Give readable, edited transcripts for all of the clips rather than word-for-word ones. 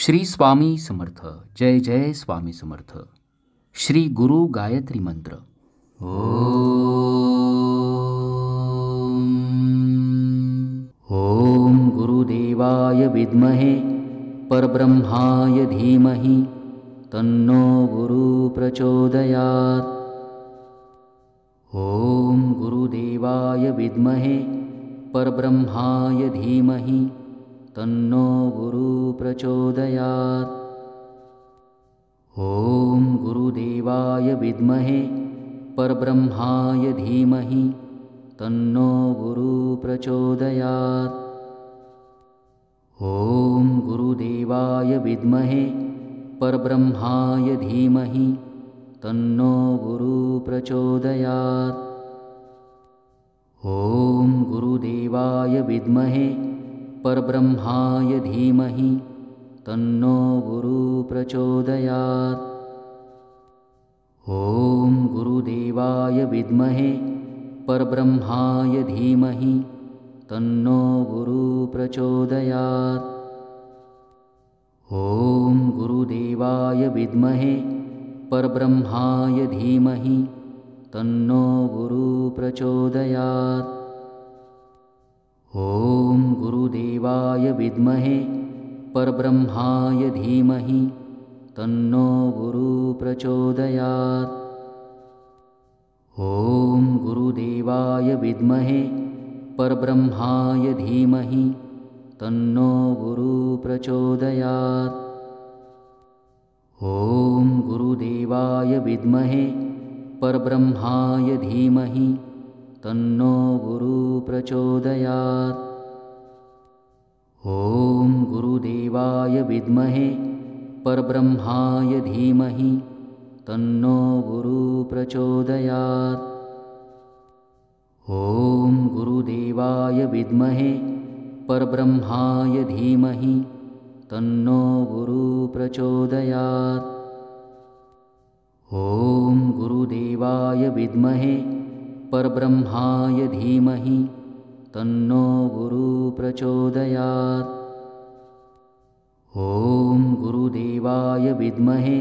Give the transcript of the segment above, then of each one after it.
श्री स्वामी समर्थ. जय जय स्वामी समर्थ. श्री गुरु गायत्री मंत्र. ओम गुरुदेवाय विद्महे परब्रह्माय धीमहि तन्नो गुरु प्रचोदयात्. ओम गुरुदेवाय विद्महे परब्रह्माय धीमहि तन्नो गुरु प्रचोदयात्. ओम गुरुदेवाय विद्महे परब्रह्माय धीमहि तन्नो गुरु प्रचोदयात्. ओम गुरुदेवाय विद्महे परब्रह्माय धीमहि तन्नो गुरु प्रचोदयात्. ओम गुरुदेवाय विद्महे परब्रह्माय धीमहि तन्नो गुरु प्रचोदयात्. ओम गुरुदेवाय विद्महे परब्रह्माय धीमहि तन्नो गुरु प्रचोदयात्. ओम गुरुदेवाय विद्महे परब्रह्माय धीमहि तन्नो गुरु प्रचोदयात्. ओम गुरुदेवाय विद्महे परब्रह्माय धीमहि तन्नो गुरु प्रचोदयात्. ओम गुरुदेवाय विद्महे परब्रह्माय धीमहि तन्नो गुरु प्रचोदयात्. ओम गुरुदेवाय विद्महे परब्रह्माय धीमहि तन्नो गुरु प्रचोदयात्. ओम गुरुदेवाय विद्महे परब्रह्माय धीमहि तन्नो गुरु प्रचोदयात्. ओम गुरुदेवाय विद्महे परब्रह्माय धीमहि तन्नो गुरु प्रचोदयात्. ओम गुरुदेवाय विद्महे परब्रह्माय धीमहि तन्नो गुरु प्रचोदयात्. ओम गुरुदेवाय विद्महे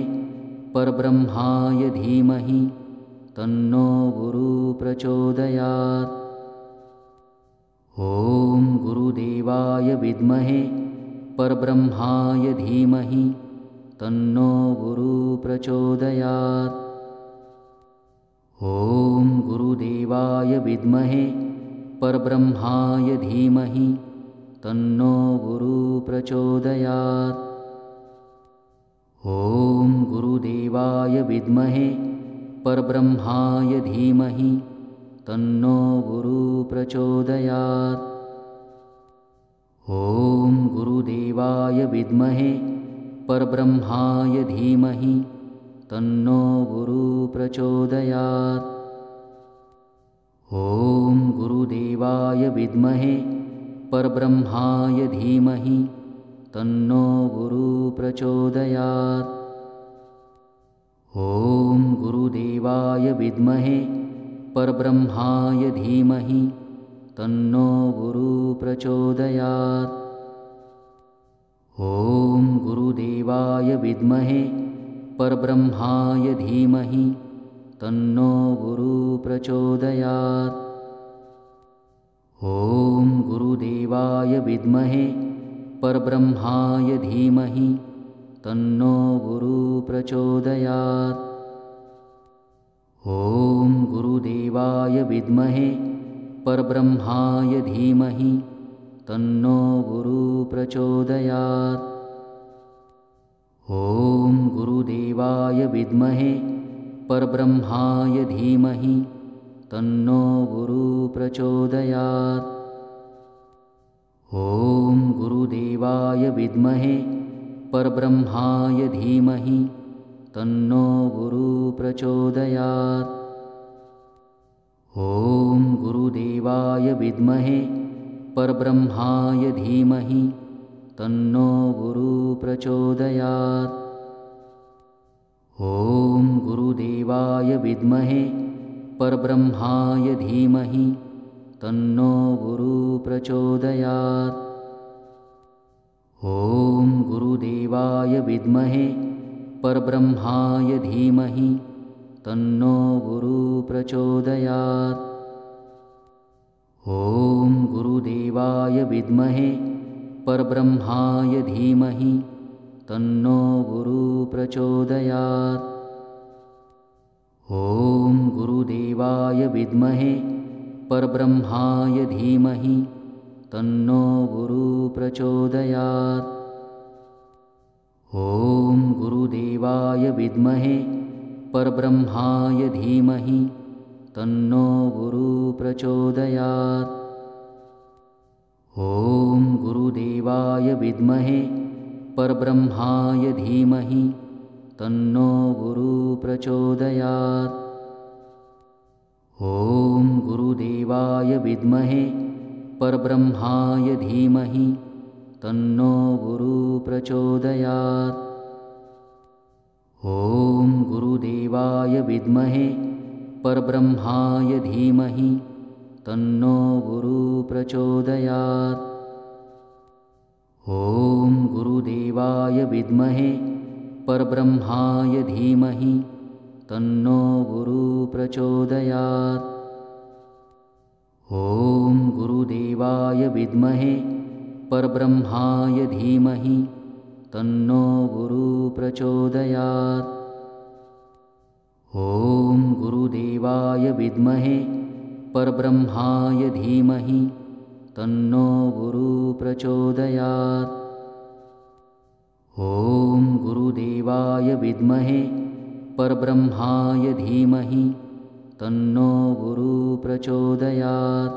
परब्रह्माय धीमहि तन्नो गुरु प्रचोदयात्. ओम गुरुदेवाय विद्महे परब्रह्माय धीमहि तन्नो गुरु प्रचोदयात्. ओम गुरुदेवाय विद्महे परब्रह्माय धीमहि तन्नो गुरु प्रचोदयात्. ओम गुरुदेवाय विद्महे परब्रह्माय धीमहि तन्नो गुरु प्रचोदयात्. ओम गुरुदेवाय विद्महे परब्रह्माय धीमहि तन्नो गुरु प्रचोदयात्. ओम गुरुदेवाय विद्महे परब्रह्माय धीमहि तन्नो गुरु प्रचोदयात्. ओम गुरुदेवाय विद्महे परब्रह्माय धीमहि तन्नो गुरु प्रचोदयात्. ओम गुरुदेवाय विद्महे परब्रह्माय धीमहि तन्नो गुरु प्रचोदयात्. ओम गुरुदेवाय विद्महे परब्रह्माय धीमहि तन्नो गुरु प्रचोदयात्. ओम गुरुदेवाय विद्महे परब्रह्माय धीमहि तन्नो गुरु प्रचोदयात्. ओम गुरुदेवाय विद्महे परब्रह्माय धीमहि तन्नो गुरु प्रचोदयात्. ओम गुरुदेवाय विद्महे परब्रह्माय धीमहि तन्नो गुरु प्रचोदयात्. ओम गुरुदेवाय विद्महे परब्रह्माय धीमहि तन्नो गुरु प्रचोदयात्. ओम गुरुदेवाय विद्महे परब्रह्माय धीमहि तन्नो गुरु प्रचोदयात्. ओम गुरुदेवाय गुरुदेवाय विद्महे परब्रह्माय धीमहि तन्नो गुरुः प्रचोदयात्। ॐ गुरुदेवाय विद्महे परब्रह्माय धीमहि तन्नो गुरुः प्रचोदयात्। ॐ गुरुदेवाय विद्महे परब्रह्माय धीमहि तन्नो गुरुः प्रचोदयात्। ॐ गुरुदेवाय विद्महे परब्रह्माय धीमहि तन्नो गुरुः प्रचोदयात्। ॐ गुरुदेवाय विद्महे परब्रह्माय धीमहि तन्नो गुरुः प्रचोदयात्। ॐ गुरुदेवाय विद्महे परब्रह्माय धीमहि तन्नो गुरुः प्रचोदयात्। ॐ गुरुदेवाय विद्महे परब्रह्माय धीमहि तन्नो गुरुः प्रचोदयात्। ॐ गुरुदेवाय विद्महे परब्रह्माय धीमहि तन्नो गुरुः प्रचोदयात्। ॐ गुरुदेवाय विद्महे परब्रह्माय धीमहि तन्नो गुरुः प्रचोदयात्। ॐ गुरुदेवाय विद्महे परब्रह्माय धीमहि तन्नो गुरुः प्रचोदयात्। ॐ गुरुदेवाय विद्महे परब्रह्माय धीमहि तन्नो गुरुः प्रचोदयात्।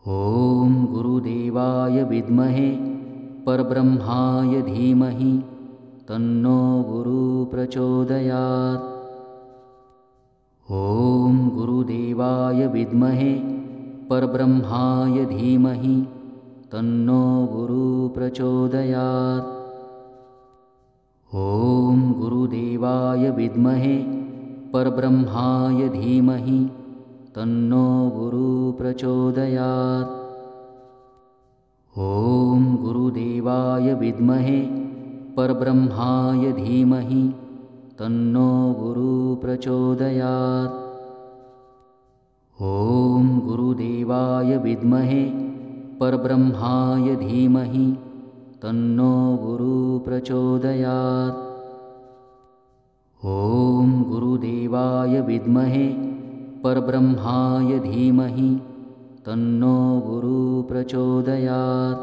ॐ गुरुदेवाय विद्महे परब्रह्माय धीमहि तन्नो गुरुः प्रचोदयात्। ॐ गुरुदेवाय विद्महे परब्रह्माय धीमहि तन्नो गुरुः प्रचोदयात्। ॐ गुरुदेवाय विद्महे परब्रह्माय धीमहि तन्नो गुरुः प्रचोदयात्। ॐ गुरुदेवाय विद्महे परब्रह्माय धीमहि तन्नो गुरुः प्रचोदयात्। ॐ गुरुदेवाय विद्महे परब्रह्माय धीमहि तन्नो गुरुः प्रचोदयात्। ॐ गुरुदेवाय विद्महे परब्रह्माय धीमहि तन्नो गुरुः प्रचोदयात्।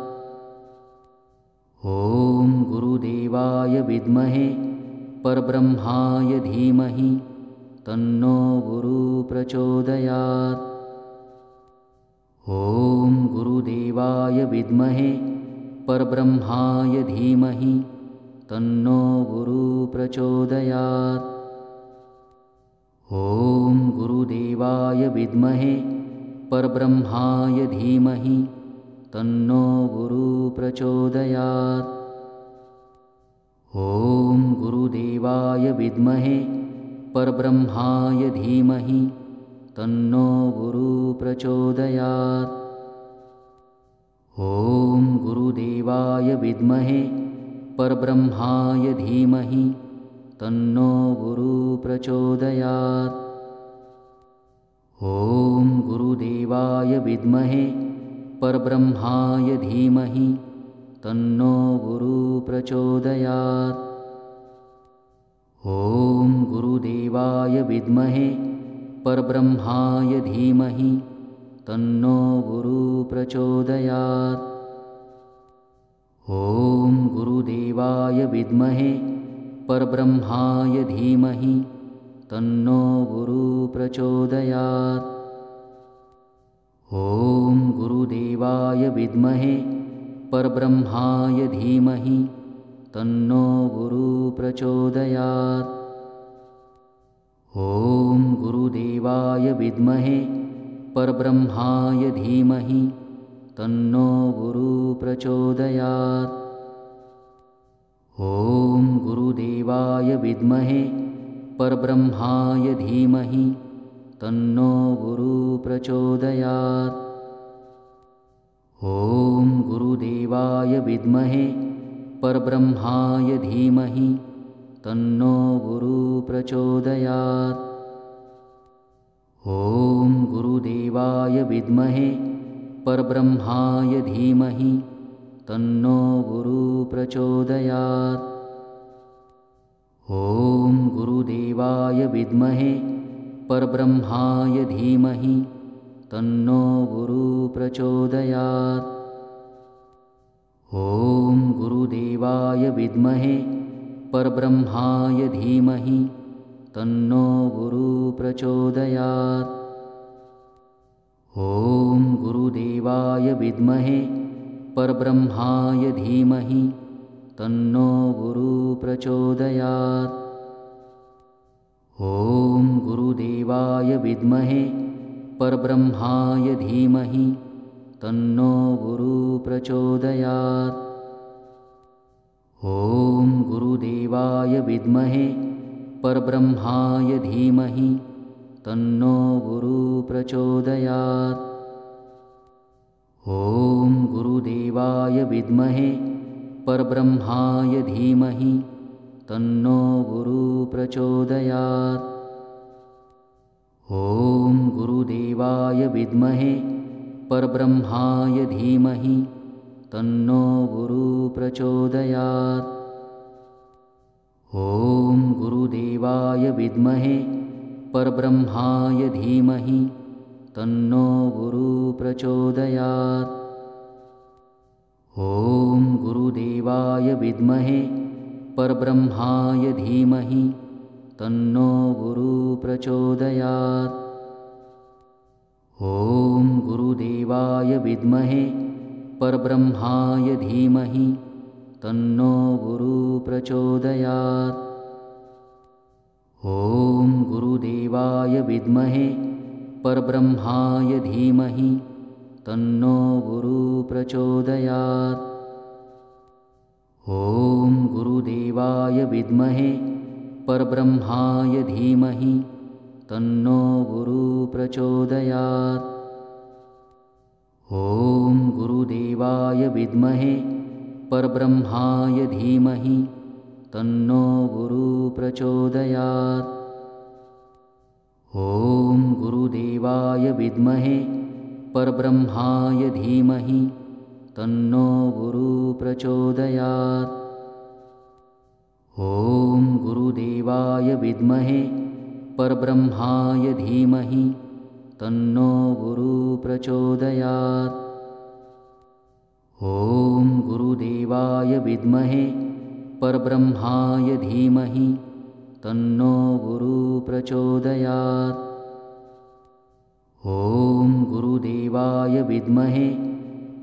ॐ गुरुदेवाय विद्महे परब्रह्माय धीमहि तन्नो गुरुः प्रचोदयात्। ॐ गुरुदेवाय विद्महे परब्रह्माय धीमहि तन्नो गुरुः प्रचोदयात्। ॐ गुरुदेवाय विद्महे परब्रह्माय धीमहि तन्नो गुरुः प्रचोदयात्। ॐ गुरुदेवाय विद्महे परब्रह्माय धीमहि तन्नो गुरुः प्रचोदयात्। ॐ गुरुदेवाय विद्महे परब्रह्माय धीमहि तन्नो गुरुः प्रचोदयात्। ॐ गुरुदेवाय विद्महे परब्रह्माय धीमहि तन्नो गुरुः प्रचोदयात्। ॐ गुरुदेवाय विद्महे परब्रह्माय धीमहि तन्नो गुरुः प्रचोदयात्। ॐ गुरुदेवाय विद्महे परब्रह्माय धीमहि तन्नो गुरुः प्रचोदयात्। ॐ गुरुदेवाय विद्महे परब्रह्माय धीमहि तन्नो गुरुः प्रचोदयात्। ॐ गुरुदेवाय विद्महे परब्रह्माय धीमहि तन्नो गुरुः प्रचोदयात्। ॐ गुरुदेवाय विद्महे परब्रह्माय धीमहि तन्नो गुरुः प्रचोदयात्। ॐ गुरुदेवाय विद्महे परब्रह्माय धीमहि तन्नो गुरुः प्रचोदयात्। ॐ गुरुदेवाय विद्महे परब्रह्माय धीमहि तन्नो गुरुः प्रचोदयात्। ॐ गुरुदेवाय विद्महे परब्रह्माय धीमहि तन्नो गुरुः प्रचोदयात्। ॐ गुरुदेवाय विद्महे परब्रह्माय धीमहि तन्नो गुरुः प्रचोदयात्। ॐ गुरुदेवाय विद्महे परब्रह्माय धीमहि तन्नो गुरुः प्रचोदयात्। ॐ गुरुदेवाय विद्महे परब्रह्माय धीमहि तन्नो गुरुः प्रचोदयात्। ॐ गुरुदेवाय विद्महे परब्रह्माय धीमहि तन्नो गुरुः प्रचोदयात्। ॐ गुरुदेवाय विद्महे परब्रह्माय धीमहि तन्नो गुरुः प्रचोदयात्। ॐ गुरुदेवाय विद्महे परब्रह्माय धीमहि तन्नो गुरुः प्रचोदयात्। ॐ गुरुदेवाय विद्महे परब्रह्माय धीमहि तन्नो गुरुः प्रचोदयात्। ॐ गुरुदेवाय विद्महे परब्रह्माय धीमहि तन्नो गुरुः प्रचोदयात्। ॐ गुरुदेवाय विद्महे परब्रह्माय धीमहि तन्नो गुरुः प्रचोदयात्। ॐ गुरुदेवाय विद्महे परब्रह्माय धीमहि तन्नो गुरुः प्रचोदयात्। ॐ गुरुदेवाय विद्महे परब्रह्माय धीमहि तन्नो गुरुः प्रचोदयात्। ॐ गुरुदेवाय विद्महे परब्रह्माय धीमहि तन्नो गुरुः प्रचोदयात्। ॐ गुरुदेवाय विद्महे परब्रह्माय धीमहि तन्नो गुरुः प्रचोदयात्। ॐ गुरुदेवाय विद्महे परब्रह्माय धीमहि तन्नो गुरुः प्रचोदयात्। ॐ गुरुदेवाय विद्महे परब्रह्माय धीमहि तन्नो गुरुः प्रचोदयात्। ॐ गुरुदेवाय विद्महे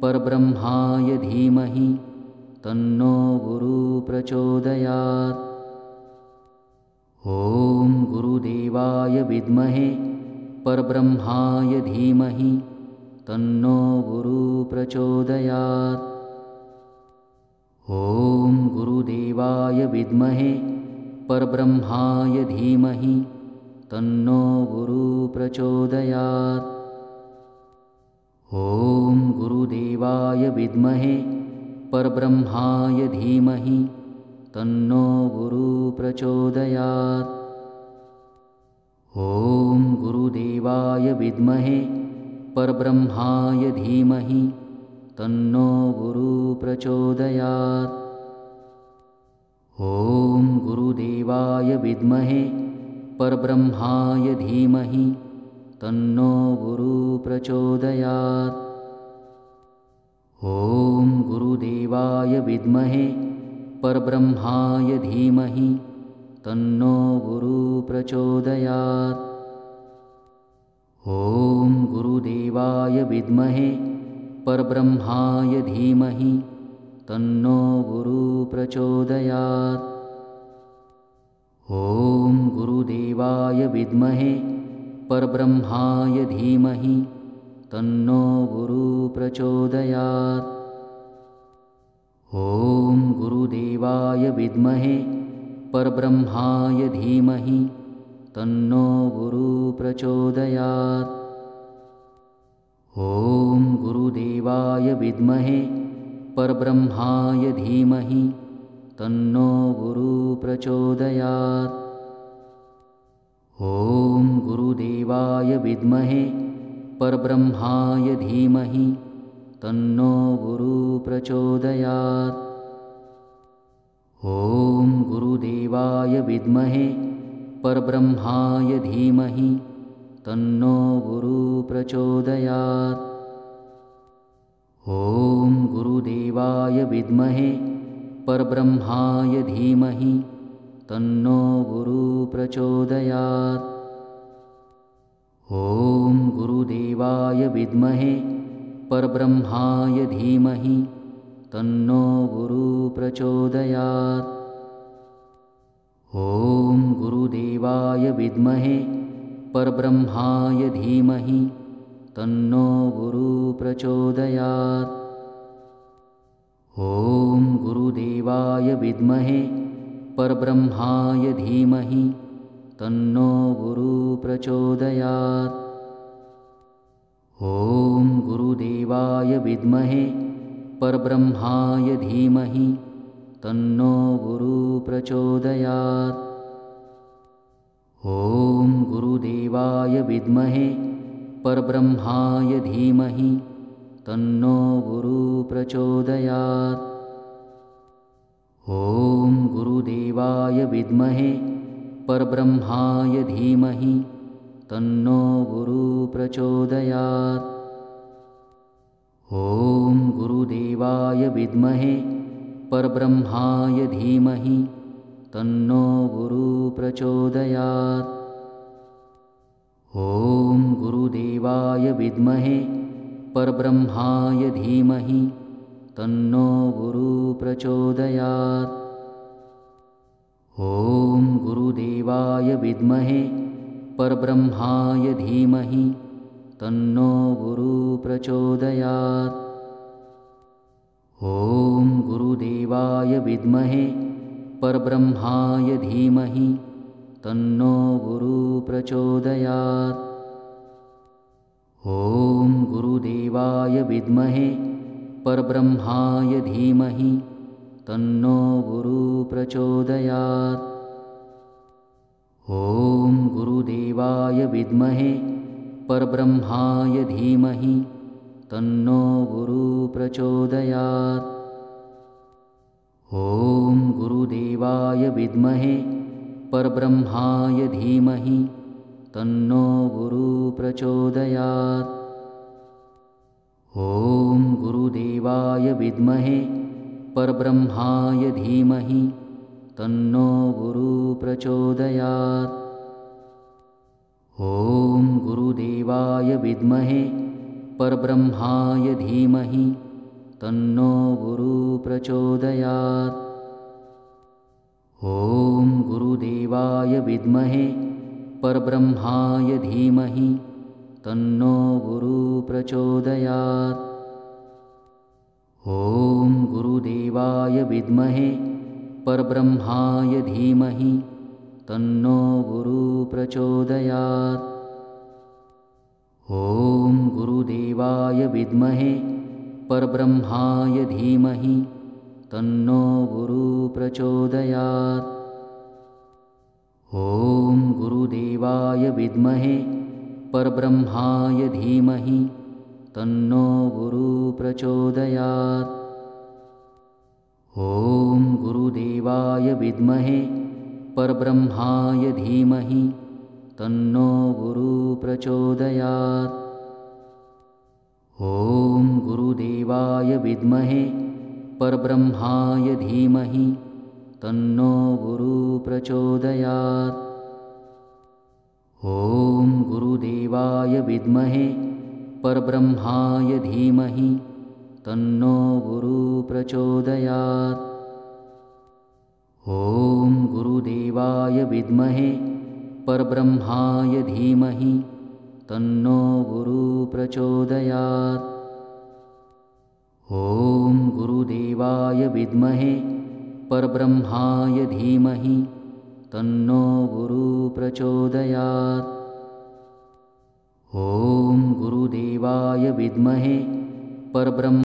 परब्रह्माय धीमहि तन्नो गुरुः प्रचोदयात्। ॐ गुरुदेवाय विद्महे परब्रह्माय धीमहि तन्नो गुरुः प्रचोदयात्। ॐ गुरुदेवाय विद्महे परब्रह्माय धीमहि तन्नो गुरुः प्रचोदयात्। ॐ गुरुदेवाय विद्महे परब्रह्माय धीमहि तन्नो गुरुः प्रचोदयात्। ॐ गुरुदेवाय विद्महे परब्रह्माय धीमहि तन्नो गुरुः प्रचोदयात्। ॐ गुरुदेवाय विद्महे परब्रह्माय धीमहि तन्नो गुरुः प्रचोदयात्। ॐ गुरुदेवाय विद्महे परब्रह्माय धीमहि तन्नो गुरुः प्रचोदयात्। ॐ गुरुदेवाय विद्महे परब्रह्माय धीमहि तन्नो गुरुः प्रचोदयात्। ॐ गुरुदेवाय विद्महे परब्रह्माय धीमहि तन्नो गुरुः प्रचोदयात्। ॐ गुरुदेवाय विद्महे परब्रह्माय धीमहि तन्नो गुरुः प्रचोदयात्। ॐ गुरुदेवाय विद्महे परब्रह्माय धीमहि तन्नो गुरुः प्रचोदयात्। ॐ गुरुदेवाय विद्महे परब्रह्माय धीमहि तन्नो गुरुः प्रचोदयात्। ॐ गुरुदेवाय विद्महे परब्रह्माय धीमहि तन्नो गुरुः प्रचोदयात्। ॐ गुरुदेवाय विद्महे परब्रह्माय धीमहि तन्नो गुरुः प्रचोदयात्। ॐ गुरुदेवाय विद्महे परब्रह्माय धीमहि तन्नो गुरुः प्रचोदयात्। ॐ गुरुदेवाय विद्महे परब्रह्माय धीमहि तन्नो गुरुः प्रचोदयात्। ॐ गुरुदेवाय विद्महे परब्रह्माय धीमहि तन्नो गुरुः प्रचोदयात्। ॐ गुरुदेवाय विद्महे परब्रह्माय धीमहि तन्नो गुरुः प्रचोदयात्। ॐ गुरुदेवाय विद्महे परब्रह्माय धीमहि तन्नो गुरुः प्रचोदयात्। ॐ गुरुदेवाय विद्महे परब्रह्माय धीमहि तन्नो गुरुः प्रचोदयात्। ॐ गुरुदेवाय विद्महे परब्रह्माय धीमहि तन्नो गुरुः प्रचोदयात्। ॐ गुरुदेवाय विद्महे परब्रह्माय धीमहि तन्नो गुरुः प्रचोदयात्। ॐ गुरुदेवाय विद्महे परब्रह्माय धीमहि तन्नो गुरुः प्रचोदयात्। ॐ गुरुदेवाय विद्महे परब्रह्माय धीमहि तन्नो गुरुः प्रचोदयात्। ॐ गुरुदेवाय विद्महे परब्रह्माय धीमहि तन्नो गुरुः प्रचोदयात्। ॐ गुरुदेवाय विद्महे परब्रह्माय धीमहि तन्नो गुरुः प्रचोदयात्। ॐ गुरुदेवाय विद्महे परब्रह्माय धीमहि तन्नो गुरुः प्रचोदयात्। ॐ गुरुदेवाय विद्महे परब्रह्माय धीमहि तन्नो गुरुः प्रचोदयात्। ॐ गुरुदेवाय विद्महे परब्रह्माय धीमहि तन्नो गुरुः प्रचोदयात्। ॐ गुरुदेवाय विद्महे परब्रह्माय धीमहि तन्नो गुरुः प्रचोदयात्। ॐ गुरुदेवाय विद्महे परब्रह्माय धीमहि तन्नो गुरुः प्रचोदयात्। ॐ गुरुदेवाय विद्महे परब्रह्माय धीमहि तन्नो गुरुः प्रचोदयात्। ॐ गुरुदेवाय विद्महे परब्रह्माय धीमहि तन्नो गुरुः प्रचोदयात्। ॐ गुरुदेवाय विद्महे परब्रह्माय धीमहि तन्नो गुरुः प्रचोदयात्। ॐ गुरुदेवाय विद्महे परब्रह्माय धीमहि तन्नो गुरुः प्रचोदयात्। ॐ गुरुदेवाय विद्महे परब्रह्माय धीमहि तन्नो गुरुः प्रचोदयात्। ॐ गुरुदेवाय विद्महे परब्रह्माय धीमहि तन्नो गुरुः प्रचोदयात्। ॐ गुरुदेवाय विद्महे परब्रह्माय धीमहि तन्नो गुरुः प्रचोदयात्। ॐ गुरुदेवाय विद्महे परब्रह्म